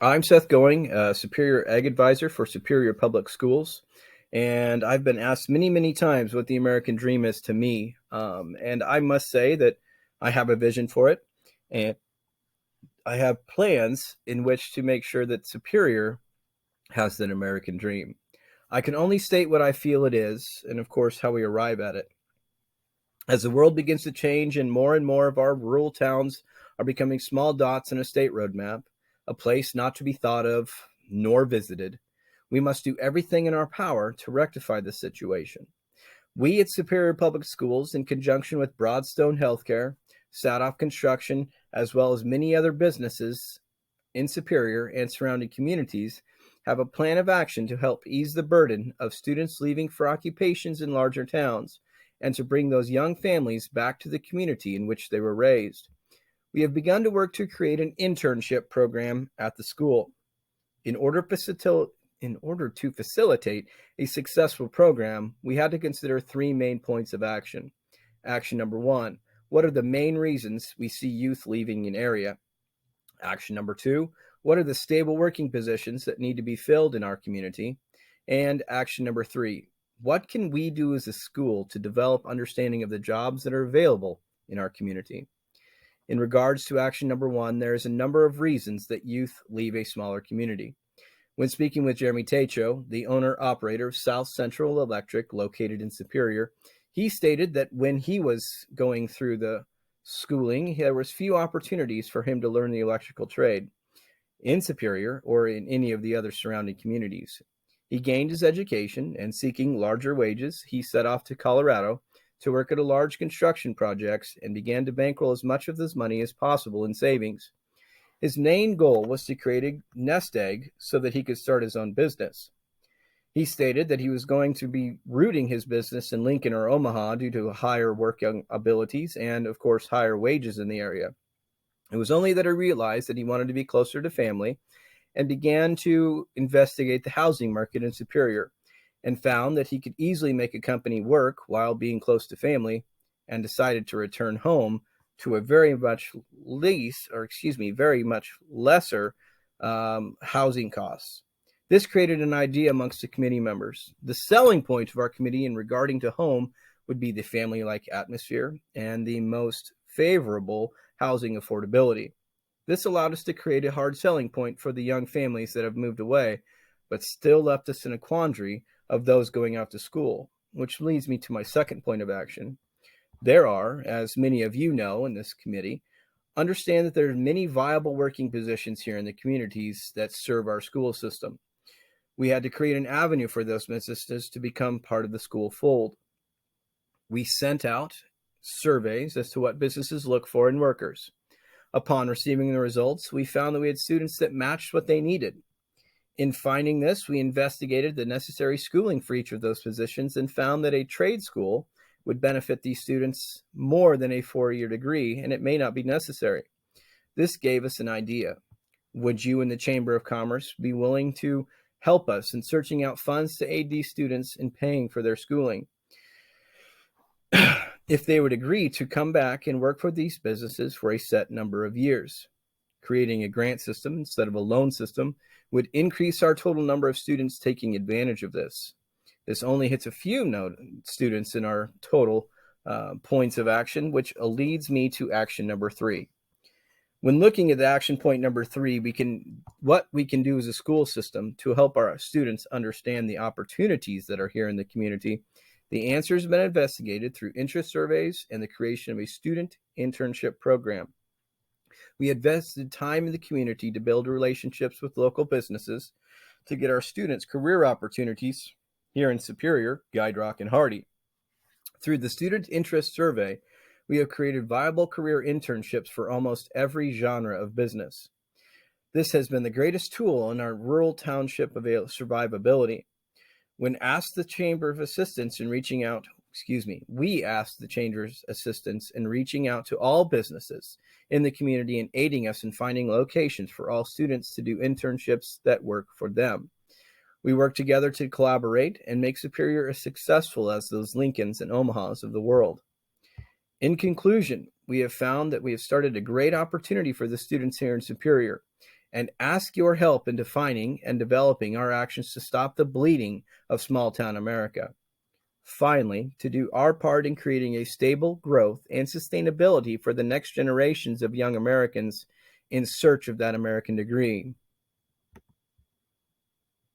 I'm Seth Going, Superior Ag Advisor for Superior Public Schools, and I've been asked many, many times what the American dream is to me. And I must say that I have a vision for it, and I have plans in which to make sure that Superior has that American dream. I can only state what I feel it is, and of course, how we arrive at it. As the world begins to change and more of our rural towns are becoming small dots in a state roadmap, a place not to be thought of nor visited, we must do everything in our power to rectify this situation. We at Superior Public Schools, in conjunction with Broadstone Healthcare, Sadoff Construction, as well as many other businesses in Superior and surrounding communities, have a plan of action to help ease the burden of students leaving for occupations in larger towns and to bring those young families back to the community in which they were raised. We have begun to work to create an internship program at the school. In order, in order to facilitate a successful program, we had to consider three main points of action. Action number one: what are the main reasons we see youth leaving an area? Action number two: what are the stable working positions that need to be filled in our community? And action number three: what can we do as a school to develop understanding of the jobs that are available in our community? In regards to action number one, there is a number of reasons that youth leave a smaller community. When speaking with Jeremy Tacho, the owner operator of South Central Electric located in Superior, he stated that when he was going through the schooling, there was few opportunities for him to learn the electrical trade in Superior or in any of the other surrounding communities. He gained his education, and seeking larger wages, he set off to Colorado to work at a large construction projects and began to bankroll as much of this money as possible in savings. His main goal was to create a nest egg so that he could start his own business. He stated that he was going to be rooting his business in Lincoln or Omaha due to higher working abilities and, of course, higher wages in the area. It was only that he realized that he wanted to be closer to family and began to investigate the housing market in Superior and found that he could easily make a company work while being close to family and decided to return home to a very much very much lesser housing costs. This created an idea amongst the committee members. The selling point of our committee in regarding to home would be the family-like atmosphere and the most favorable housing affordability. This allowed us to create a hard selling point for the young families that have moved away, but still left us in a quandary of those going out to school, which leads me to my second point of action. There are, as many of you know in this committee, understand that there are many viable working positions here in the communities that serve our school system. We had to create an avenue for those businesses to become part of the school fold. We sent out surveys as to what businesses look for in workers. Upon receiving the results, we found that we had students that matched what they needed. In finding this, we investigated the necessary schooling for each of those positions and found that a trade school would benefit these students more than a 4-year degree, and it may not be necessary. This gave us an idea. Would you in the Chamber of Commerce be willing to help us in searching out funds to aid these students in paying for their schooling? If they would agree to come back and work for these businesses for a set number of years. Creating a grant system instead of a loan system would increase our total number of students taking advantage of this. This only hits a few students in our total points of action, which leads me to action number three. When looking at the action point number three, what we can do as a school system to help our students understand the opportunities that are here in the community. The answer has been investigated through interest surveys and the creation of a student internship program. We invested time in the community to build relationships with local businesses to get our students career opportunities here in Superior, Guide Rock, and Hardy. Through the student interest survey, we have created viable career internships for almost every genre of business. This has been the greatest tool in our rural township survivability. When asked the Chamber of Assistance in reaching out, we asked the Chamber's assistance in reaching out to all businesses in the community and aiding us in finding locations for all students to do internships that work for them. We work together to collaborate and make Superior as successful as those Lincolns and Omahas of the world. In conclusion, we have found that we have started a great opportunity for the students here in Superior, and ask your help in defining and developing our actions to stop the bleeding of small town America. Finally, to do our part in creating a stable growth and sustainability for the next generations of young Americans in search of that American degree.